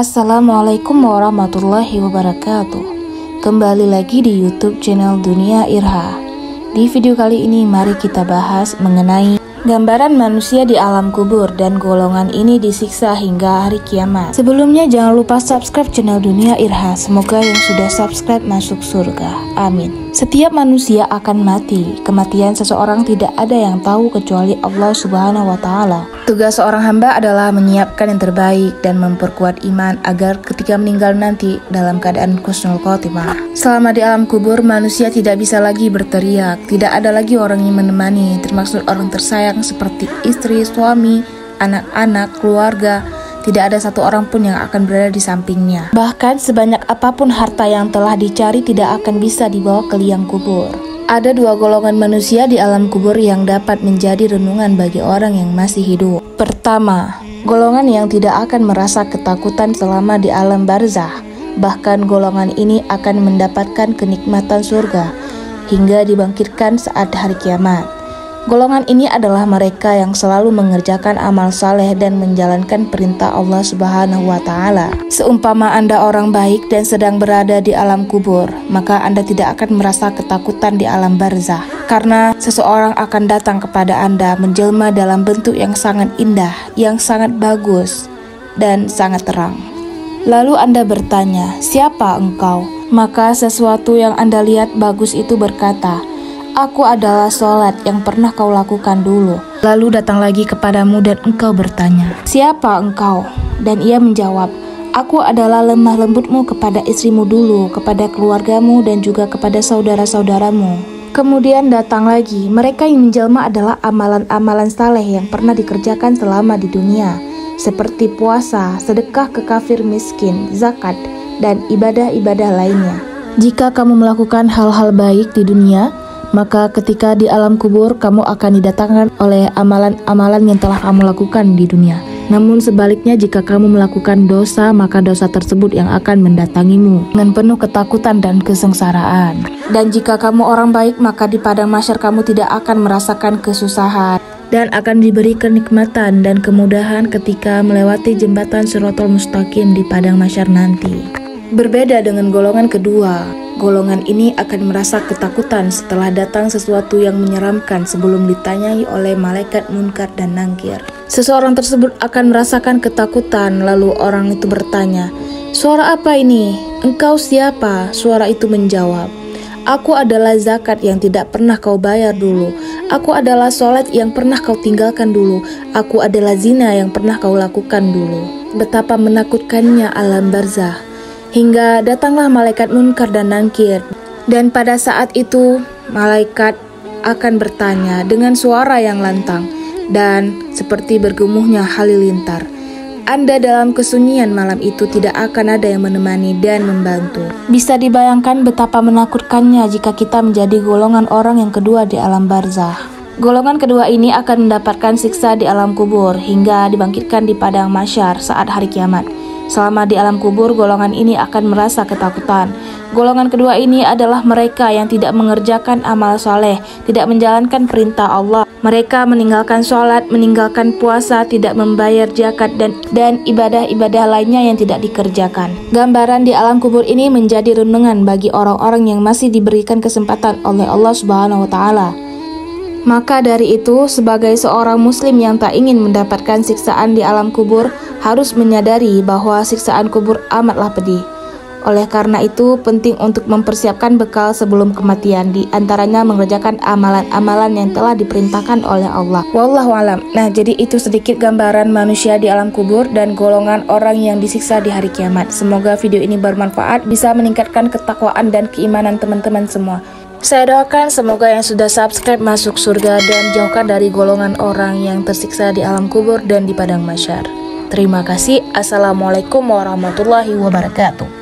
Assalamualaikum warahmatullahi wabarakatuh. Kembali lagi di YouTube channel Dunia Irha. Di video kali ini mari kita bahas mengenai gambaran manusia di alam kubur dan golongan ini disiksa hingga hari kiamat. Sebelumnya jangan lupa subscribe channel Dunia Irha. Semoga yang sudah subscribe masuk surga. Amin. Setiap manusia akan mati. Kematian seseorang tidak ada yang tahu kecuali Allah Subhanahu wa Ta'ala. Tugas seorang hamba adalah menyiapkan yang terbaik dan memperkuat iman agar ketika meninggal nanti dalam keadaan husnul khotimah. Selama di alam kubur, manusia tidak bisa lagi berteriak. Tidak ada lagi orang yang menemani, termasuk orang tersayang seperti istri, suami, anak-anak, keluarga. Tidak ada satu orang pun yang akan berada di sampingnya. Bahkan sebanyak apapun harta yang telah dicari tidak akan bisa dibawa ke liang kubur. Ada dua golongan manusia di alam kubur yang dapat menjadi renungan bagi orang yang masih hidup. Pertama, golongan yang tidak akan merasa ketakutan selama di alam barzah. Bahkan golongan ini akan mendapatkan kenikmatan surga hingga dibangkitkan saat hari kiamat. Golongan ini adalah mereka yang selalu mengerjakan amal saleh dan menjalankan perintah Allah Subhanahu wa Ta'ala. Seumpama Anda orang baik dan sedang berada di alam kubur, maka Anda tidak akan merasa ketakutan di alam barzah, karena seseorang akan datang kepada Anda menjelma dalam bentuk yang sangat indah, yang sangat bagus, dan sangat terang. Lalu Anda bertanya, "Siapa engkau?" Maka sesuatu yang Anda lihat bagus itu berkata, "Aku adalah sholat yang pernah kau lakukan dulu." Lalu datang lagi kepadamu dan engkau bertanya, "Siapa engkau?" Dan ia menjawab, "Aku adalah lemah lembutmu kepada istrimu dulu, kepada keluargamu dan juga kepada saudara-saudaramu." Kemudian datang lagi, mereka yang menjelma adalah amalan-amalan saleh yang pernah dikerjakan selama di dunia, seperti puasa, sedekah ke kafir miskin, zakat, dan ibadah-ibadah lainnya. Jika kamu melakukan hal-hal baik di dunia, maka ketika di alam kubur kamu akan didatangkan oleh amalan-amalan yang telah kamu lakukan di dunia. Namun sebaliknya, jika kamu melakukan dosa, maka dosa tersebut yang akan mendatangimu dengan penuh ketakutan dan kesengsaraan. Dan jika kamu orang baik, maka di padang mahsyar kamu tidak akan merasakan kesusahan dan akan diberi kenikmatan dan kemudahan ketika melewati jembatan Shirathul Mustaqim di padang mahsyar nanti. Berbeda dengan golongan kedua, golongan ini akan merasa ketakutan setelah datang sesuatu yang menyeramkan sebelum ditanyai oleh malaikat munkar dan nangkir. Seseorang tersebut akan merasakan ketakutan, lalu orang itu bertanya, "Suara apa ini? Engkau siapa?" Suara itu menjawab, "Aku adalah zakat yang tidak pernah kau bayar dulu. Aku adalah sholat yang pernah kau tinggalkan dulu. Aku adalah zina yang pernah kau lakukan dulu." Betapa menakutkannya alam barzah. Hingga datanglah malaikat munkar dan nangkir. Dan pada saat itu, malaikat akan bertanya dengan suara yang lantang dan seperti bergemuhnya halilintar. Anda dalam kesunyian malam itu tidak akan ada yang menemani dan membantu. Bisa dibayangkan betapa menakutkannya jika kita menjadi golongan orang yang kedua di alam barzah. Golongan kedua ini akan mendapatkan siksa di alam kubur hingga dibangkitkan di padang mahsyar saat hari kiamat. Selama di alam kubur, golongan ini akan merasa ketakutan. Golongan kedua ini adalah mereka yang tidak mengerjakan amal soleh, tidak menjalankan perintah Allah. Mereka meninggalkan sholat, meninggalkan puasa, tidak membayar zakat, dan ibadah-ibadah lainnya yang tidak dikerjakan. Gambaran di alam kubur ini menjadi renungan bagi orang-orang yang masih diberikan kesempatan oleh Allah Subhanahu wa Ta'ala. Maka dari itu, sebagai seorang muslim yang tak ingin mendapatkan siksaan di alam kubur, harus menyadari bahwa siksaan kubur amatlah pedih. Oleh karena itu, penting untuk mempersiapkan bekal sebelum kematian, di antaranya mengerjakan amalan-amalan yang telah diperintahkan oleh Allah. Wallahu alam. Nah, jadi itu sedikit gambaran manusia di alam kubur dan golongan orang yang disiksa di hari kiamat. Semoga video ini bermanfaat, bisa meningkatkan ketakwaan dan keimanan teman-teman semua. Saya doakan semoga yang sudah subscribe masuk surga dan jauhkan dari golongan orang yang tersiksa di alam kubur dan di padang mahsyar. Terima kasih. Assalamualaikum warahmatullahi wabarakatuh.